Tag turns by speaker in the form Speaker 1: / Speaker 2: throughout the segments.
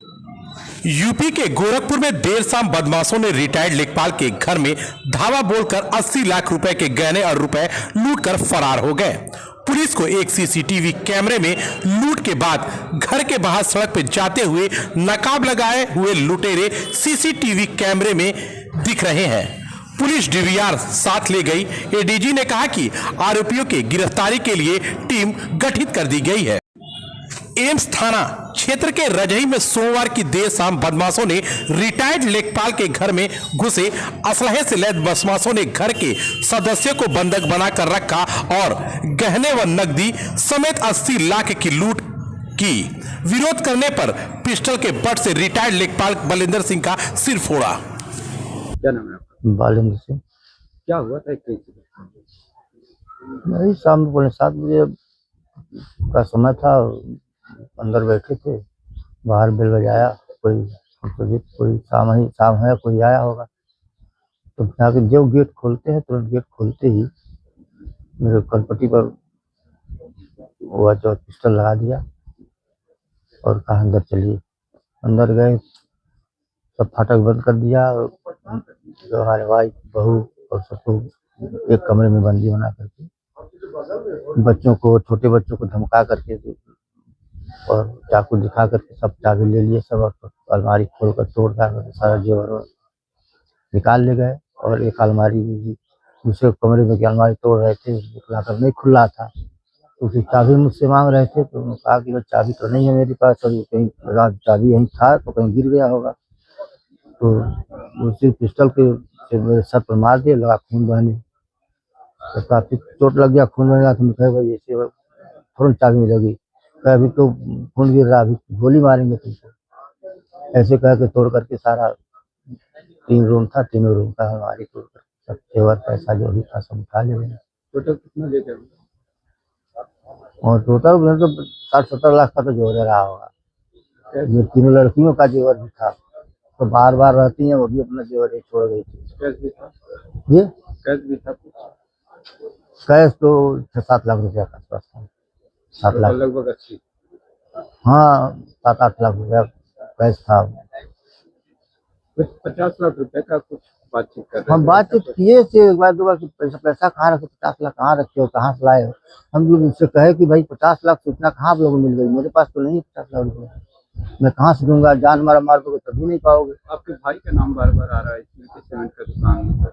Speaker 1: UP के गोरखपुर में देर शाम बदमाशों ने रिटायर्ड लेखपाल के घर में धावा बोलकर 80 लाख रुपए के गहने और रुपए लूटकर फरार हो गए। पुलिस को एक सीसीटीवी कैमरे में लूट के बाद घर के बाहर सड़क पर जाते हुए नकाब लगाए हुए लुटेरे सीसीटीवी कैमरे में दिख रहे हैं। पुलिस डीवीआर साथ ले गई। एडीजी ने कहा कि आरोपियों की गिरफ्तारी के लिए टीम गठित कर दी गई है। एम्स थाना क्षेत्र के रजही में सोमवार की देर शाम बदमाशों ने रिटायर्ड लेखपाल के घर में घुसे। असलहे से लैस बदमाशों ने घर के सदस्यों को बंधक बनाकर रखा और गहने व नकदी समेत 80 लाख की लूट की। विरोध करने पर पिस्टल के बट से रिटायर्ड लेखपाल बलिंदर सिंह का सिर फोड़ा।
Speaker 2: क्या नाम है आपका?
Speaker 3: बालिंद्र सिंह।
Speaker 2: क्या हुआ था?
Speaker 3: वही शाम 7:15 का समय था। अंदर बैठे थे, बाहर बेल बजाया, कोई शाम है कोई आया होगा। तो जाके जो गेट खोलते हैं, तुरंत गेट खोलते ही मेरे कनपट्टी पर वो पिस्टल लगा दिया और कहा अंदर चलिए। अंदर गए, सब फाटक बंद कर दिया और जो हमारे भाई बहू और सबको एक कमरे में बंदी बना करके, बच्चों को, छोटे बच्चों को धमका करके और चाकू दिखा करके सब चाबी ले लिए, सब अलमारी खोल कर तोड़ कर सारा जेवर निकाल ले गए। और एक अलमारी दूसरे कमरे में की अलमारी तोड़ रहे थे, लाकर नहीं खुल रहा था, तो उसकी चाबी मुझसे मांग रहे थे। तो उन्होंने कहा कि चाबी तो नहीं है मेरे पास, और कहीं चाबी यहीं था तो कहीं गिर गया होगा। तो उसी पिस्टल के मेरे सर पर मार दिए, लगा खून बहने। तो काफी चोट लग गया, खून बह गया। तो मैं कहा भाई ऐसे तुरंत चाबी मिलेगी, अभी तो खून गिर रहा, अभी गोली मारेंगे तुमको। ऐसे कह के तोड़ करके सारा 3 रूम था, तीनों रूम का हमारी तोड़ कर सब जेवर पैसा जो भी था सब उठा ले गए।
Speaker 2: टोटल कितना ले गए?
Speaker 3: और टोटल तो 60-70 लाख का तो जेवर रहा होगा। ये 3 लड़कियों का जेवर भी था, तो बार बार रहती हैं, वो भी अपना जेवर छोड़ गई थी।
Speaker 2: कैश भी था?
Speaker 3: ये
Speaker 2: कैश भी था?
Speaker 3: कैश तो 6-7 लाख रुपया का आसपास था। 7 लाख
Speaker 2: लगभग 80।
Speaker 3: हाँ, 7-8 लाख रुपया कैश था।
Speaker 2: कुछ 50 लाख रुपए का कुछ बातचीत कर रहे
Speaker 3: हम बातचीत किए थे एक बार 2 बार कि पैसा कहाँ रखे, 50 लाख कहाँ रखे हो, कहाँ से लाए हो। हम लोग उनसे कहे कि भाई 50 लाख सूचना कहाँ आप लोगों को मिल गई, मेरे पास तो नहीं है 50 लाख रुपये, मैं कहाँ से दूंगा, जान मार दोगे तभी नहीं पाओगे।
Speaker 2: आपके भाई का नाम बार बार आ रहा है इसमें कि सीमेंट का दुकान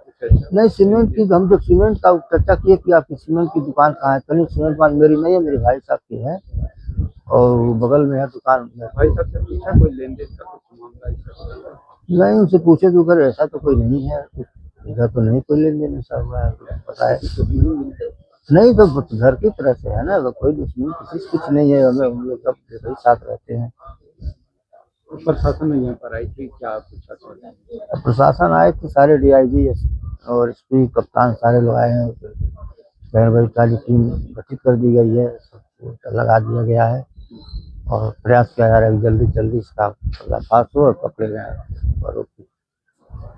Speaker 3: नहीं, सीमेंट की हम जब सीमेंट का चर्चा किए कि आपकी सीमेंट की दुकान कहाँ है, कहीं सीमेंट दुकान मेरी नहीं है, मेरे भाई साहब की है और बगल में है दुकान।
Speaker 2: भाई साहब से पूछा कोई लेन देन का कुछ मामला?
Speaker 3: नहीं, उनसे पूछे तो अगर ऐसा तो कोई नहीं है, इधर तो नहीं कोई लेन देन ऐसा हुआ है, पता है नहीं। तो घर की तरह से है ना, कोई दुश्मनी किसी से कुछ नहीं है, हमें हम लोग सब साथ रहते हैं।
Speaker 2: प्रशासन यहाँ पर आई थी क्या?
Speaker 3: प्रशासन आए थे, सारे डीआईजी और एसपी कप्तान सारे लोग आए हैं। भाई सारी टीम गठित कर दी गई है, सबको लगा दिया गया है और प्रयास किया जा रहा है जल्दी जल्दी इसका पर्दाफाश हो और पकड़े जाए। और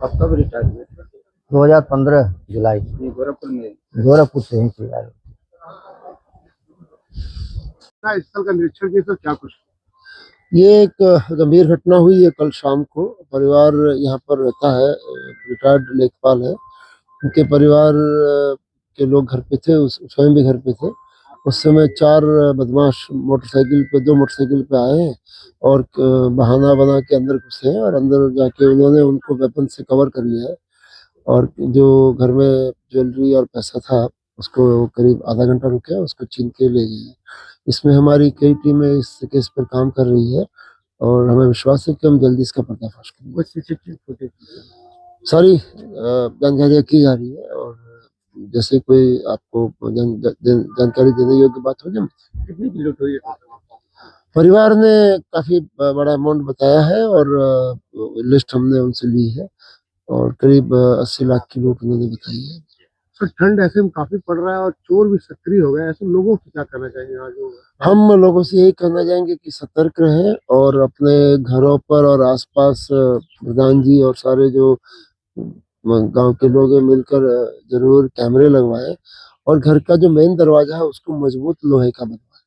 Speaker 2: अब कब रिटायर हुए?
Speaker 3: 2015 जुलाई।
Speaker 2: गोरखपुर में?
Speaker 3: गोरखपुर से ही रिटायर।
Speaker 2: स्थल का निरीक्षण किया तो क्या कुछ?
Speaker 4: ये एक गंभीर घटना हुई है कल शाम को। परिवार यहाँ पर रहता है, रिटायर्ड लेखपाल है, उनके परिवार के लोग घर पे थे, स्वयं भी घर पे थे। उस समय 4 बदमाश मोटरसाइकिल पे 2 मोटरसाइकिल पे आए हैं और बहाना बना के अंदर घुसे हैं और अंदर जाके उन्होंने उनको वेपन से कवर कर लिया है और जो घर में ज्वेलरी और पैसा था उसको करीब आधा घंटा रुके, उसको छीन के ले गए। इसमें हमारी कई टीमें इस केस पर काम कर रही है और हमें विश्वास है कि हम जल्दी इसका पर्दाफाश करेंगे। सारी जानकारियाँ की जा रही है और जैसे कोई आपको जानकारी देने योग्य बात हो जाए।
Speaker 2: कितनी की लूट हुई है?
Speaker 4: परिवार ने काफी बड़ा अमाउंट बताया है और लिस्ट हमने उनसे ली है और करीब 80 लाख की लूट उन्होंने बताई है।
Speaker 2: तो ठंड ऐसे में काफी पड़ रहा है और चोर भी सक्रिय हो गए, ऐसे लोगों को क्या करना चाहिए? आज
Speaker 4: हम लोगों से यही कहना चाहेंगे कि सतर्क रहें और अपने घरों पर और आसपास प्रधान जी और सारे जो गांव के लोग हैं मिलकर जरूर कैमरे लगवाएं और घर का जो मेन दरवाजा है उसको मजबूत लोहे का बनवाएं।